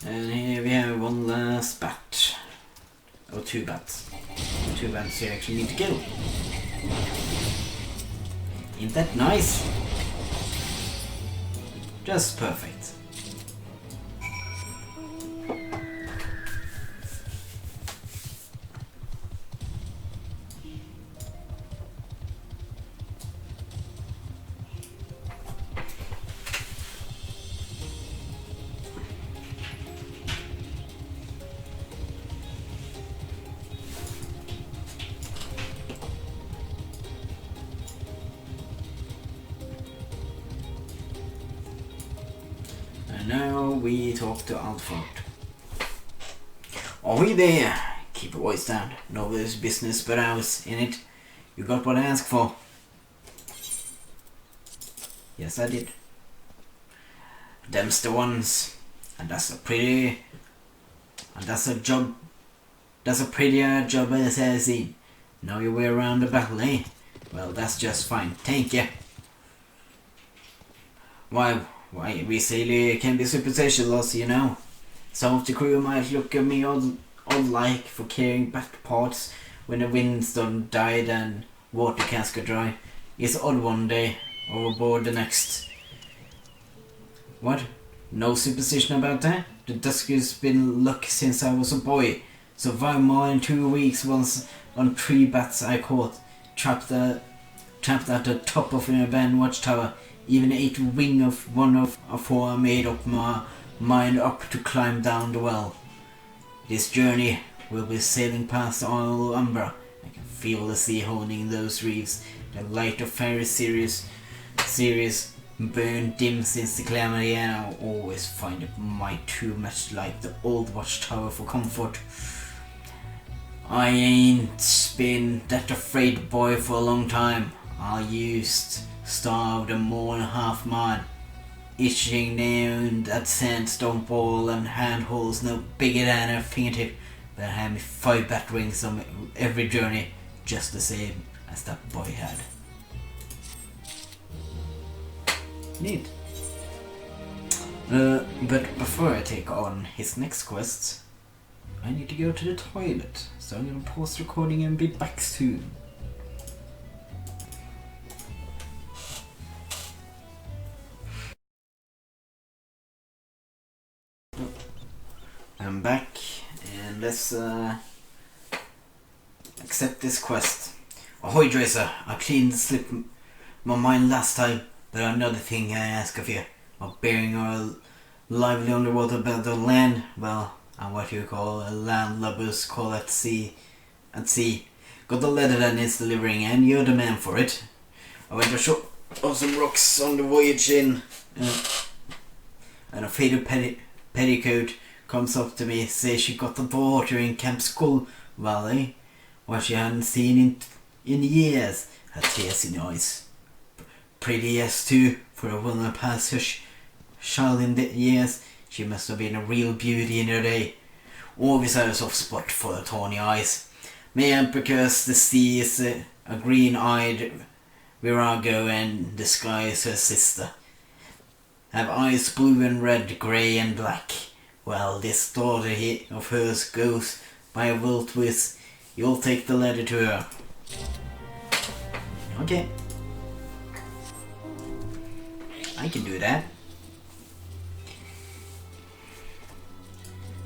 And here we have one last bat. Or two bats. Two bats you actually need to kill. Ain't that nice? Just perfect. Now we talk to Alfred. Are we there? Keep your voice down. Nobody's business but ours, innit? You got what I asked for. Yes, I did. Them's the ones. And that's a pretty... And that's a job... That's a prettier job as I've seen. Know your way around the battle, eh? Well, that's just fine. Thank you. Why, we sailor can be superstitious, you know. Some of the crew might look at me odd like for carrying back parts when the windstone died and water cans got dry. It's odd one day, overboard the next. What? No superstition about that? The Dusky's been luck since I was a boy. Survived more than 2 weeks once on 3 bats I caught. Trapped at the top of an abandoned watchtower. Even ate wing of one of 4 I made up my mind up to climb down the well. This journey will be sailing past all Umbra. I can feel the sea holding those reefs. The light of fairy series burned dim since the calamity, and I always find it might too much like the old watchtower for comfort. I ain't been that afraid boy for a long time. I used starved and more than half mine, itching down that sandstone ball and handholds no bigger than a fingertip, but I had me 5 bat wings on every journey, just the same as that boy had. Neat. But before I take on his next quest, I need to go to the toilet, so I'm gonna pause recording and be back soon. I'm back, and let's accept this quest. Ahoy, Drazor! I cleaned the slip my mind last time, but another thing I ask of you. Of bearing our lively underwater belt of land, well, and what you call a landlubbers call at sea. Got the letter that needs delivering, and you're the man for it. I went ashore on some rocks on the voyage in, and a faded petticoat comes up to me, says she got the daughter in Camp Skull Valley, what she hadn't seen in years. Her tears in her eyes. Pretty as too, for a woman past her child in the years. She must have been a real beauty in her day. Always had a soft spot for her tawny eyes. Maybe because the sea is a green-eyed virago and the sky is her sister. Have eyes blue and red, grey and black. Well, this daughter of hers goes by a will twist. You'll take the letter to her. Okay. I can do that.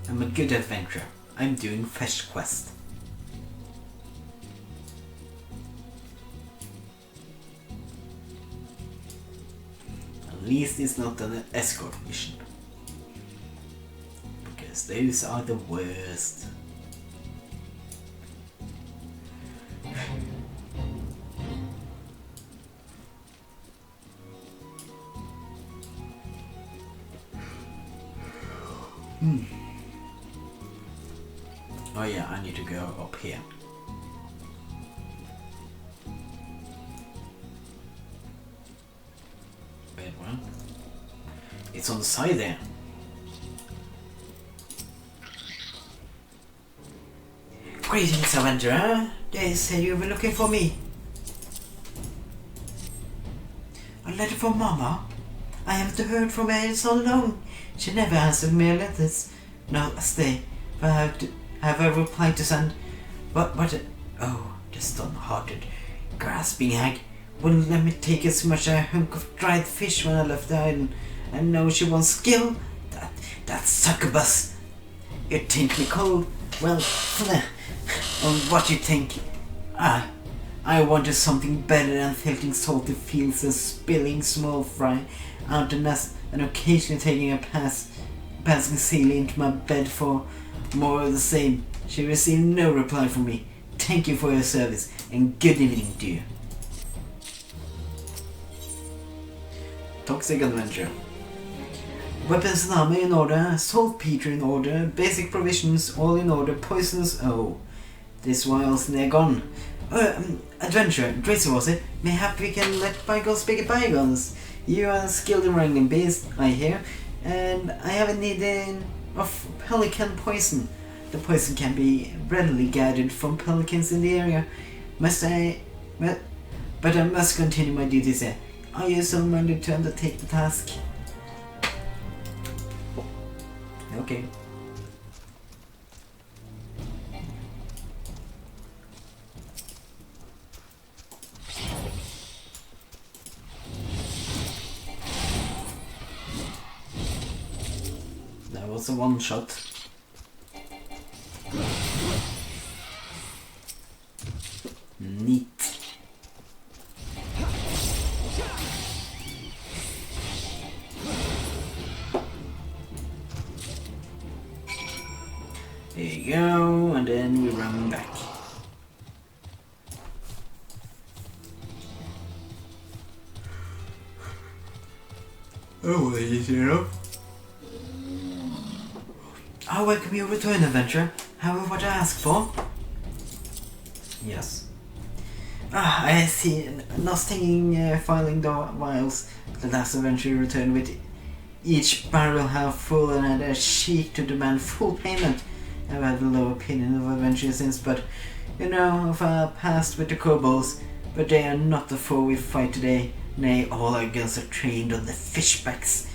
I'm a good adventurer. I'm doing fetch quest. At least it's not an escort mission. Because those are the worst. Oh yeah, I need to go up here. Wait, what? It's on the side there. Greetings, Avenger. They say you were looking for me. A letter from Mama? I haven't heard from her in so long. She never answered my letters. No, stay. Have I replied to send? Oh, the stone-hearted, grasping hag wouldn't let me take as much as a hunk of dried fish when I left the island. And now she wants skill. That succubus. You think me cold? Well, on what you think? I wanted something better than tilting salty fields and spilling small fry out the nest and occasionally taking a passing seal into my bed for more of the same. She received no reply from me. Thank you for your service and good evening to you. Toxic Adventure. Weapons and armor in order, saltpeter in order, basic provisions all in order, poisons, oh. This while's near gone. Adventure, Drazor was it? Mayhap we can let bygones be bygones. You are skilled in wrangling beasts, I hear, and I have a need of pelican poison. The poison can be readily gathered from pelicans in the area. But I must continue my duties here. Are you so minded to undertake the task? Okay. That was a one shot. Neat. There you go, and then we run back. Oh, you know? I welcome your return, adventure. Have what I asked for? Yes. I see. Not stinging, filing the vials. The last adventure returned with each barrel half full and had a cheek to demand full payment. I've had a low opinion of adventure since, but you know of our past with the kobolds. But they are not the foe we fight today. Nay, all our guns are trained on the fishbacks.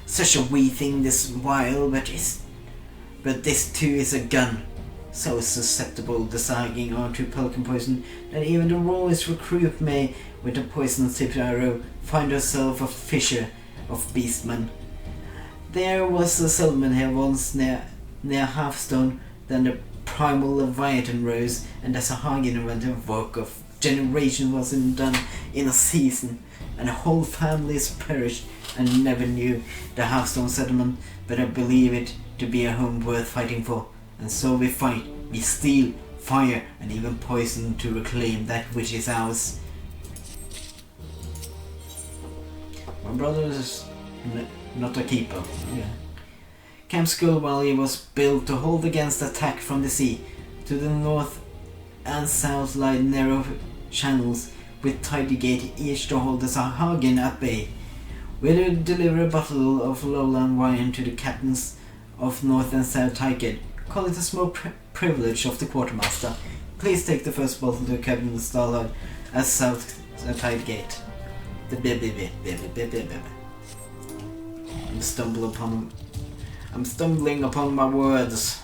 Such a wee thing this while, but this too is a gun. So susceptible the sagging onto pelican poison that even the rawest recruit may, with a poison-tipped arrow, find herself a fisher of beastmen. There was a settlement here once near Halfstone, then the primal Leviathan rose, and as a Hagen inventive work of generation wasn't done in a season, and a whole families perished and never knew the Halfstone settlement, but I believe it to be a home worth fighting for. And so we fight, we steal, fire, and even poison to reclaim that which is ours. My brother is not a keeper. Yeah. Camp Skull Valley was built to hold against attack from the sea. To the north and south lie narrow channels with tidy gate, each to hold the Hagen at bay. We deliver a bottle of lowland wine to the captains of North and South Tigate. Call it a small privilege of the quartermaster. Please take the first bottle to Captain Starlight at South Tigate. I'm stumbling upon my words.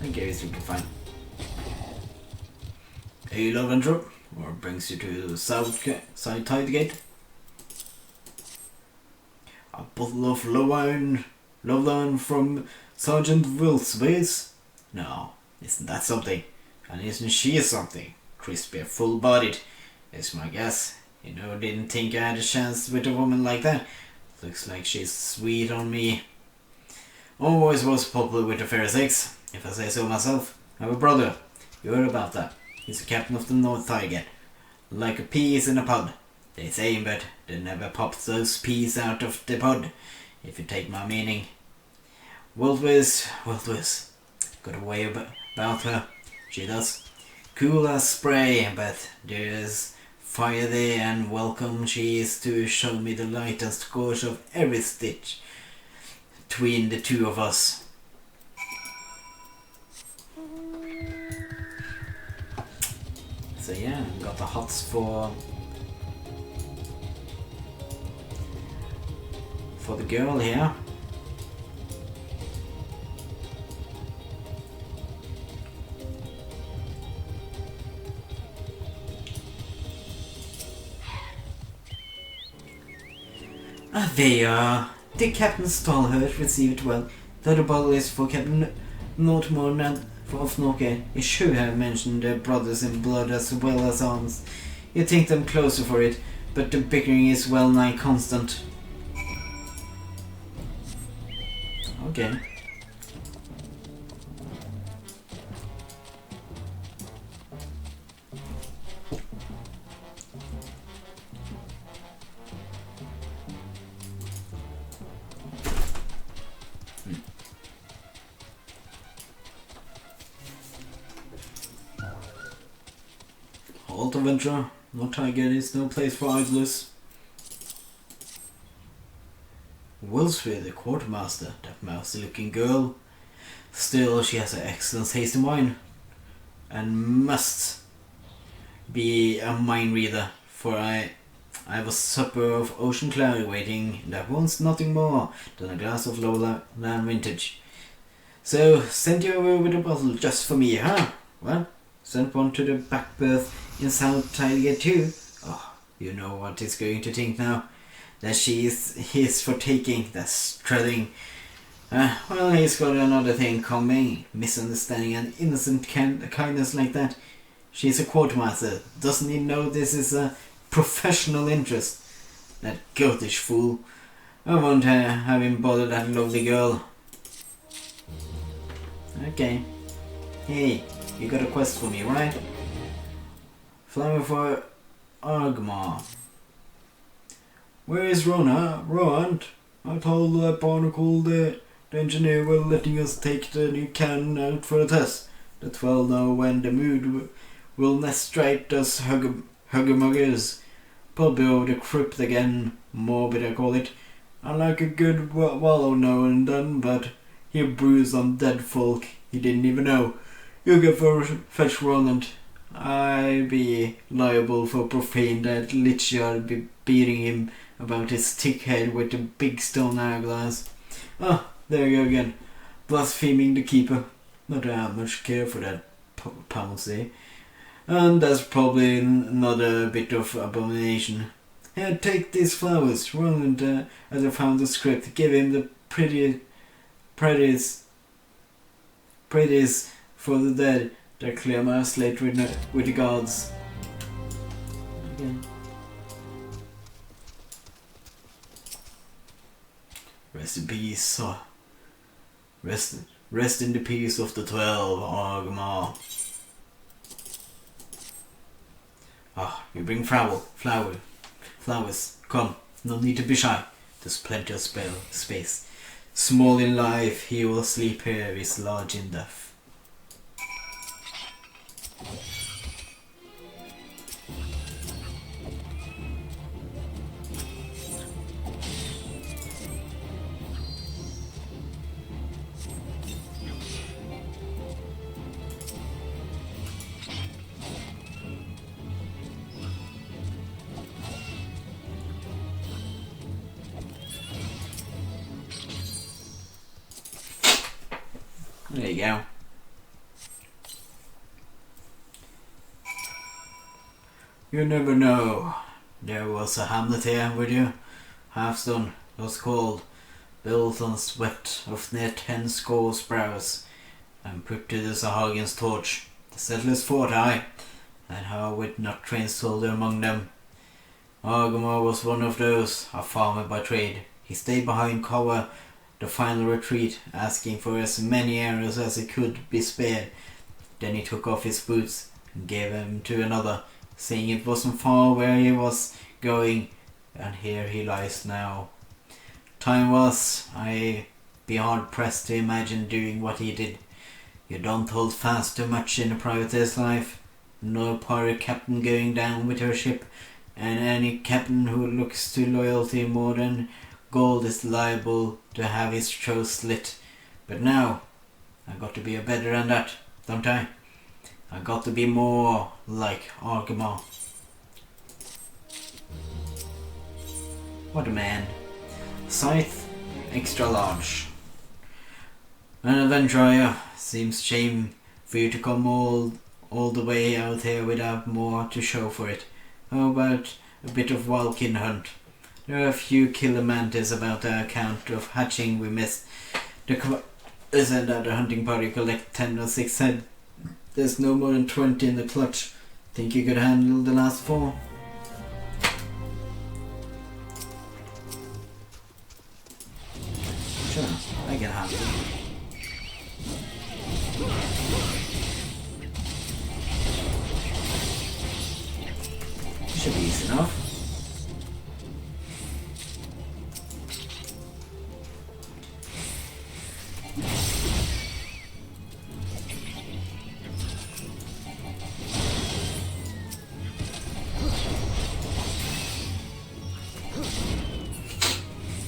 I guess we can find a love and drop, or brings you to the south tide gate. A bottle of lowline from Sergeant Wilsways. No, isn't that something? And isn't she something? Crispy, full-bodied, is my guess. You know, didn't think I had a chance with a woman like that. Looks like she's sweet on me. Always was popular with the Pharisees, if I say so myself. I have a brother. You heard about that. He's the captain of the North Tigate. Like a peas in a pod. They say, but they never popped those peas out of the pod, if you take my meaning. Wiltwiz. Got a way about her. She does. Cool as spray, but there is fire there, and welcome she is to show me the light and scorch of every stitch between the two of us. So yeah, got the hots for the girl here. Ah, there you are. Did Captain Stallhurt receive it well? Though the bottle is for Captain Mortimer of Noscea, he should have mentioned their brothers in blood as well as arms. You'd think them closer for it, but the bickering is well nigh constant. Okay. Halt adventure. No tiger is no place for idlers. Wilsford, the quartermaster, that mousy looking girl. Still, she has an excellent taste in wine, and must be a mind reader, for I have a supper of ocean cloud waiting that wants nothing more than a glass of lowland vintage. So, send you over with a bottle just for me, huh? Well, send one to the back berth in South Tiger too. Oh, you know what he's going to think now. That she is his for taking, that's strutting. Well, he's got another thing coming. Misunderstanding and innocent kindness like that. She's a quartermaster. Doesn't he know this is a professional interest? That goatish fool. I won't have him bother that lovely girl. Okay. Hey, you got a quest for me, right? Flower for Argmar. Where is Rowan? I told that barnacle the engineer were letting us take the new cannon out for a test. The 12 know when the mood will nest right us huggermuggers. Probably over the crypt again, morbid I call it. I like a good wallow now and then, but he bruised on dead folk he didn't even know. You go for fetch Roland. I be liable for profane that Lichyard be beating him about his thick head with the big stone eyeglass. Ah, there you go again, blaspheming the keeper. Not that I have much care for that palsy, and that's probably another bit of abomination. Here, take these flowers. Roland, as I found the script, give him the prettiest for the dead. That clear my slate with the gods. Again. Rest in peace. Rest in the peace of the 12, Argmar. You bring flowers. Come, no need to be shy. There's plenty of space. Small in life, he will sleep here, is large in death. There you go. You never know. There was a hamlet here, would you? Halfstone was called, built on sweat of near 10 score sprouse, and put to the Sahagins torch. The settlers fought, aye, and how with not trained soldier among them. Argmar was one of those, a farmer by trade. He stayed behind cover the final retreat, asking for as many arrows as he could be spared. Then he took off his boots and gave them to another, saying it wasn't far where he was going, and here he lies now. Time was, I'd be hard pressed to imagine doing what he did. You don't hold fast too much in a privateer's life. no pirate captain going down with her ship, and any captain who looks to loyalty more than gold is liable to have his throat slit. But now, I got to be better than that, don't I? I got to be more like Argamar. What a man. Scythe, extra large. An adventurer, seems shame for you to come all the way out here without more to show for it. How about a bit of Walkin hunt? There are a few killer mantis about the account of hatching we missed. They said that the hunting party collect 10 or 6 head. There's no more than 20 in the clutch. Think you could handle the last 4? Sure, I can handle it. Should be easy enough.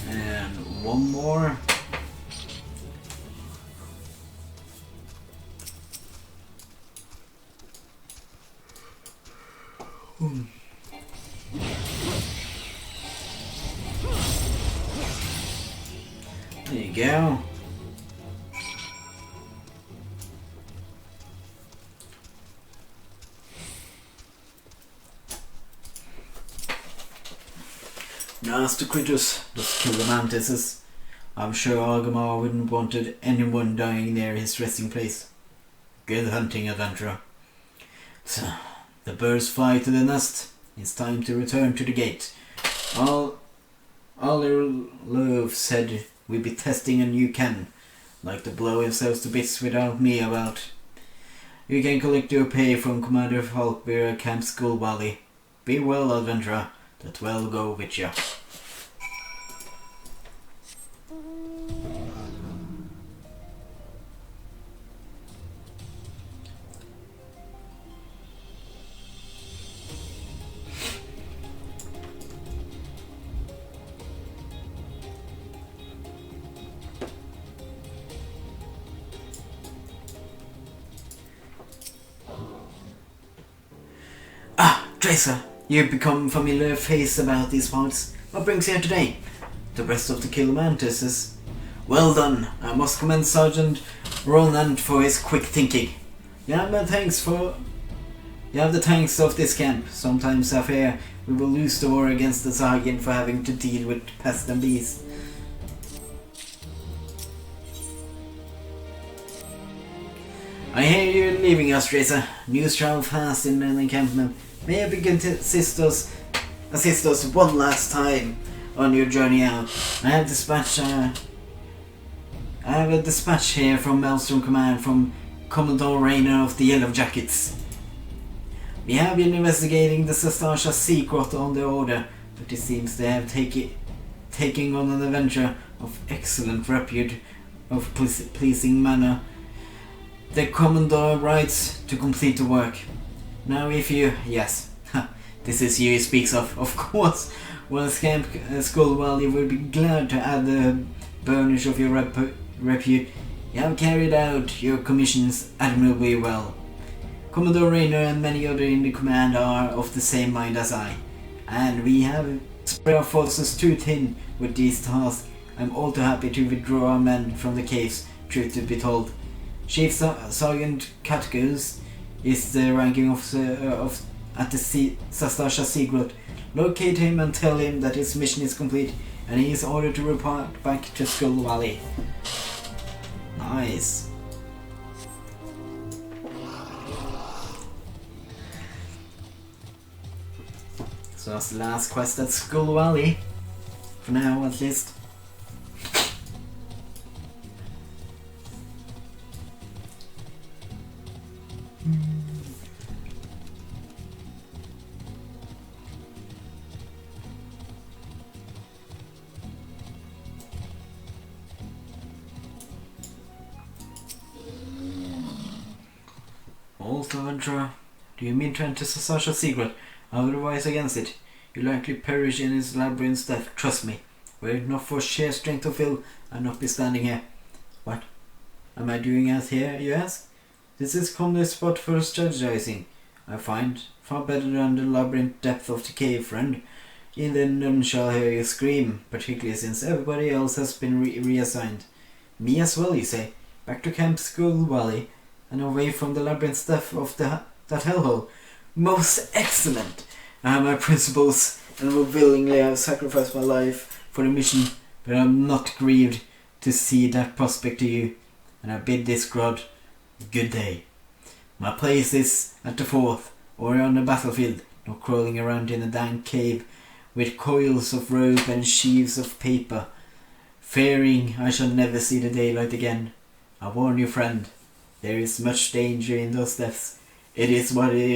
And one more. There you go. Nasty critters, those killer mantises. I'm sure Argamar wouldn't wanted anyone dying near his resting place. Good hunting, adventurer. So, the birds fly to the nest. It's time to return to the gate. Love said we'd be testing a new cannon, like to blow ourselves to bits without me about. You can collect your pay from Commander Falkbeer at Camp Skull Valley. Be well, adventurer. That will go with you. Drazor, you've become a familiar face about these parts. What brings you here today? The rest of the killer mantises. Well done. I must commend Sergeant Ronan for his quick thinking. You have the thanks of this camp. Sometimes I fear we will lose the war against the Zargin for having to deal with pests and bees. I hear you're leaving us, Drazor. News travel fast in an encampment. May I begin to assist us one last time on your journey out. I have a dispatch here from Maelstrom Command from Commodore Rainer of the Yellow Jackets. We have been investigating the Sastasha secret on the order, but it seems they have taken on an adventure of excellent repute of pleasing manner. The Commodore writes to complete the work. Now if you... Yes, this is you he speaks of course. Well, Camp Skull Valley will be glad to add the burnish of your repute. You have carried out your commissions admirably well. Commodore Rainer and many others in the command are of the same mind as I, and we have spread our forces too thin with these tasks. I'm all too happy to withdraw our men from the caves, truth to be told. Chief Sergeant Catgus is the ranking officer at the Sastasha Secret. Locate him and tell him that his mission is complete and he is ordered to report back to Skull Valley. Nice. So that's the last quest at Skull Valley. For now, at least. Also, Andra, Do you mean to enter such a secret? Otherwise against it. You likely perish in its labyrinth's death, trust me. Were it not for sheer strength of will, I'd not be standing here. What am I doing out here, you ask? This is commonly spot for strategizing, I find. Far better than the labyrinth depth of the cave, friend. Even none shall hear you scream, particularly since everybody else has been reassigned. Me as well, you say? Back to Camp Skull Valley, and away from the labyrinth depth of that hellhole. Most excellent! I have my principles, and will willingly have sacrificed my life for the mission, but I am not grieved to see that prospect to you, and I bid this crowd good day. My place is at the fort, or on the battlefield, not crawling around in a dank cave with coils of rope and sheaves of paper, fearing I shall never see the daylight again. I warn you, friend, there is much danger in those depths. It is what it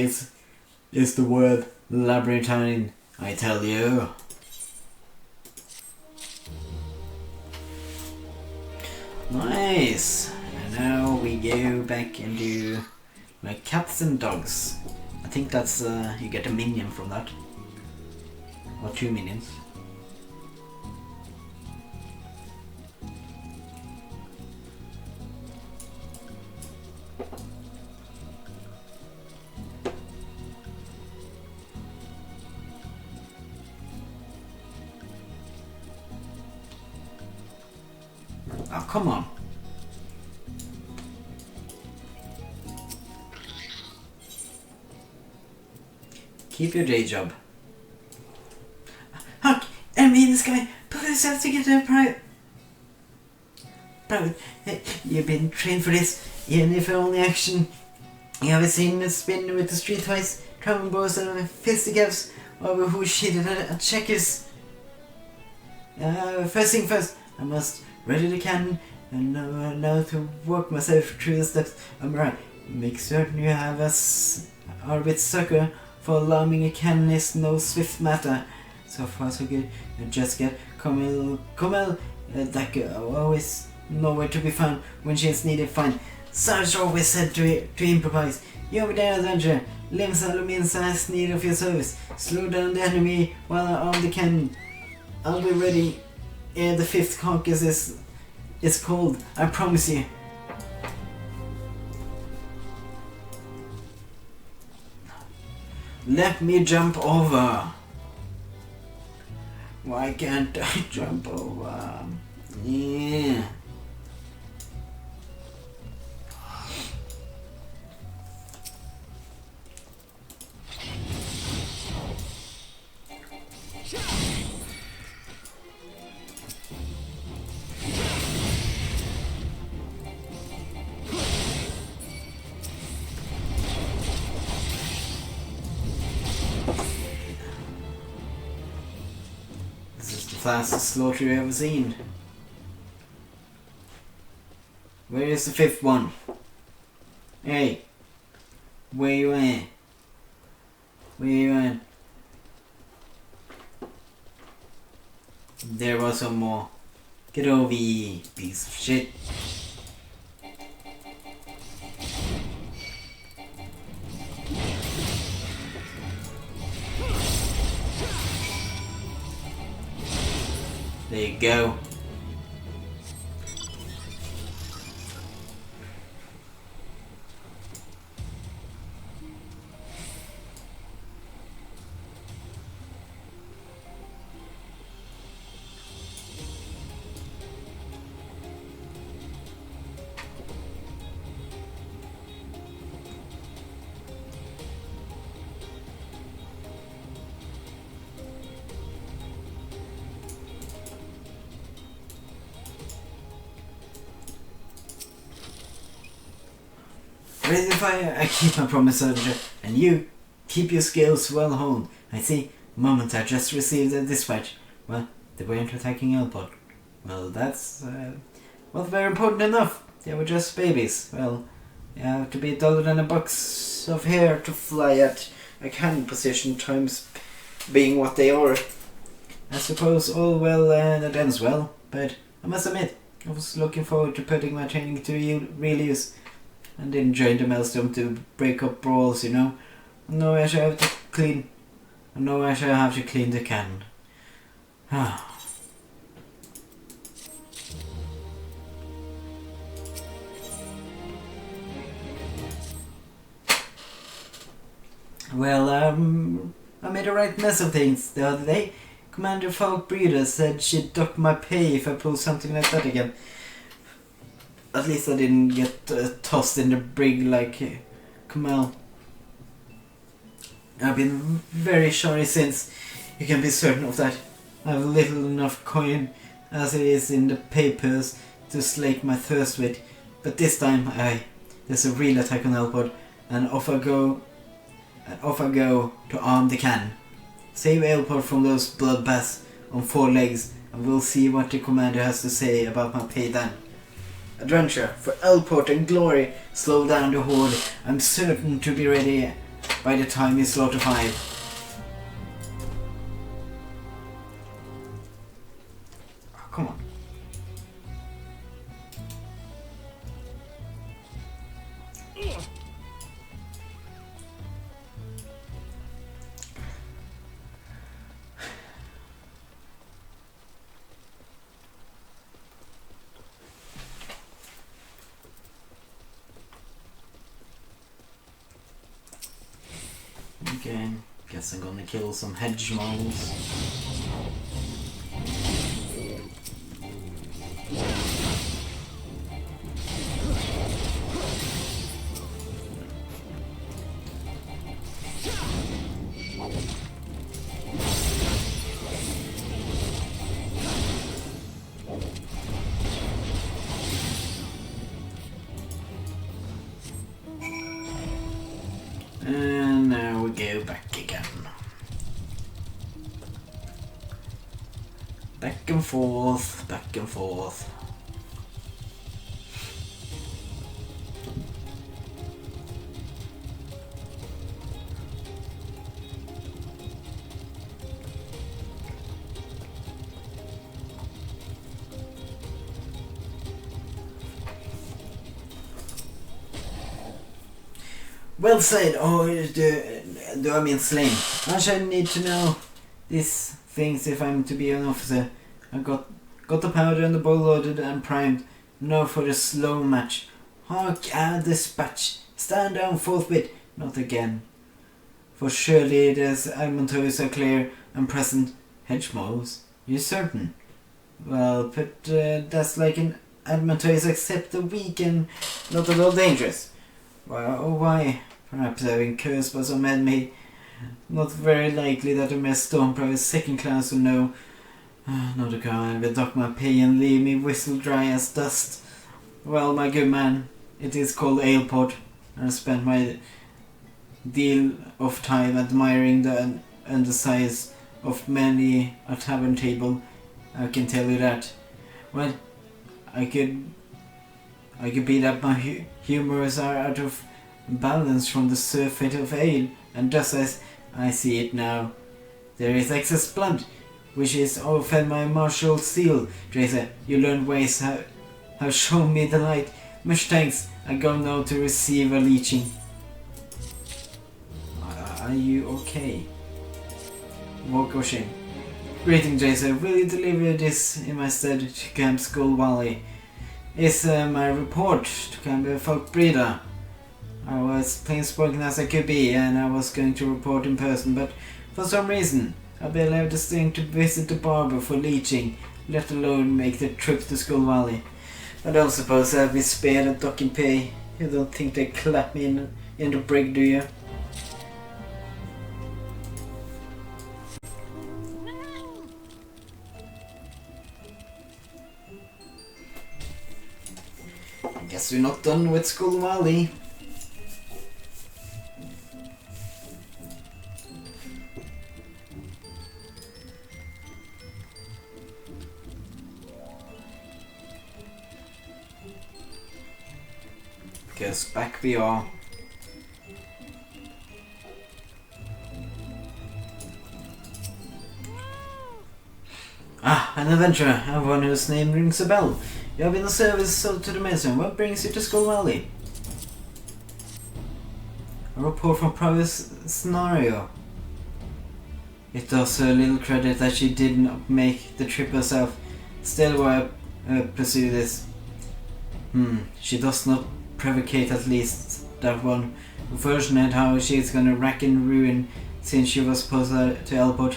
is the word labyrinthine, I tell you. Nice! And now we go back and do like cats and dogs. I think that's you get a minion from that. Or 2 minions. Oh, come on. Keep your day job. Huck, enemy in the sky. Pull yourself together, Private. You've been trained for this. Even if only action. You haven't seen us spin with the street twice. Traveling bows and fisticuffs over who cheated at checkers. First thing first, I must ready the cannon and now to walk myself through the steps. I'm right. Make certain you have us our bit sucker, for alarming a cannon is no swift matter. So far so good. You just get Comel, that girl always nowhere to be found when she is needed. Fine. Sarge always said to improvise. You over there, adventure. Limbs aluminum size need of your service. Slow down the enemy while I arm the cannon. I'll be ready ere the 5th carcass is cold, I promise you. Let me jump over. Why can't I jump over? Yeah. Fastest slaughter you've ever seen. Where is the 5th one? Hey, where you at? Where you at? There was some more. Get over here, piece of shit. There you go. Ready to fire, I keep my promise, soldier, and you keep your skills well honed. I see. The moment I just received a dispatch. Well, they weren't attacking Elpod. Well, that's well, very important enough. They were just babies. Well, you have to be duller than a box of hair to fly at a cannon position, times being what they are. I suppose all well that ends well, but I must admit, I was looking forward to putting my training to real use. And didn't join the maelstrom to break up brawls, you know. No, I shall have to clean. No, I shall have to clean the can. Well, I made a right mess of things the other day. Commander Falk Breeder said she'd dock my pay if I pull something like that again. At least I didn't get tossed in the brig like Kamal. I've been very sorry since. You can be certain of that. I have little enough coin as it is in the papers to slake my thirst with. But this time, there's a real attack on Elport, and off I go to arm the can. Save Elport from those bloodbaths on 4 legs, and we'll see what the commander has to say about my pay then. Adventure for Elport and glory. Slow down the horde. I'm certain to be ready by the time we slaughter 5. Oh, come on. Okay, guess I'm gonna kill some hedge moles. And now we go back again. Back and forth, back and forth. Well said, or do I mean slain? I shall need to know these things if I'm to be an officer. I got the powder and the bow loaded and primed. Now for the slow match. Hark and dispatch. Stand down forthwith. Not again. For surely there's Almontoes are clear and present. Hedge moles? You certain? Well, but that's like an Almontoes except the weak and not at all dangerous. Well, why? Perhaps I've been cursed by some enemy. Not very likely that a mere stormproof second class will know. Not a kind will dock my pay and leave me whistle dry as dust. Well, my good man, it is called Aleport, and I spent my deal of time admiring the undersize of many a tavern table. I can tell you that. Well, I could be that my humors are out of balance from the surfeit of ale, and just as I see it now, there is excess blood, which is often my martial seal. Drazor, you learned ways have shown me the light. Much thanks. I go now to receive a leeching. Are you okay? Walk or shame. Greeting, Drazor. Will you deliver this in my stead to Camp Skull Valley? Is my report to Camp Falk Breeder. I was plain spoken as I could be, and I was going to report in person, but for some reason I barely have the strength to visit the barber for leeching, let alone make the trip to Skull Valley. I don't suppose I'll be spared a docking pay. You don't think they clap me in the brig, do you? I guess we're not done with Skull Valley. Guess back we are. Ah, an adventurer, one whose name rings a bell. You have been of service to the Mason. What brings you to Skull Valley? A report from Private Scenario. It does her little credit that she did not make the trip herself. Still, why pursue this? She does not provocate, at least that one. Unfortunate how she's gonna rack and ruin since she was supposed to Elport.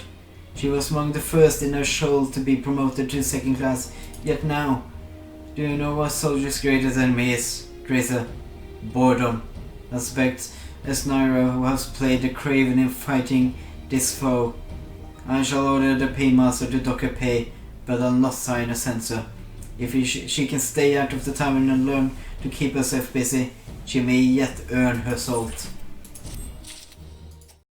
She was among the first in her shoal to be promoted to second class. Yet now, do you know what soldier's greatest enemy is, Drazor? Boredom. I suspect as Naira, who has played the craven in fighting this foe. I shall order the paymaster to dock her pay, but I'll not sign a censor. If she can stay out of the tavern and learn to keep herself busy, she may yet earn her salt.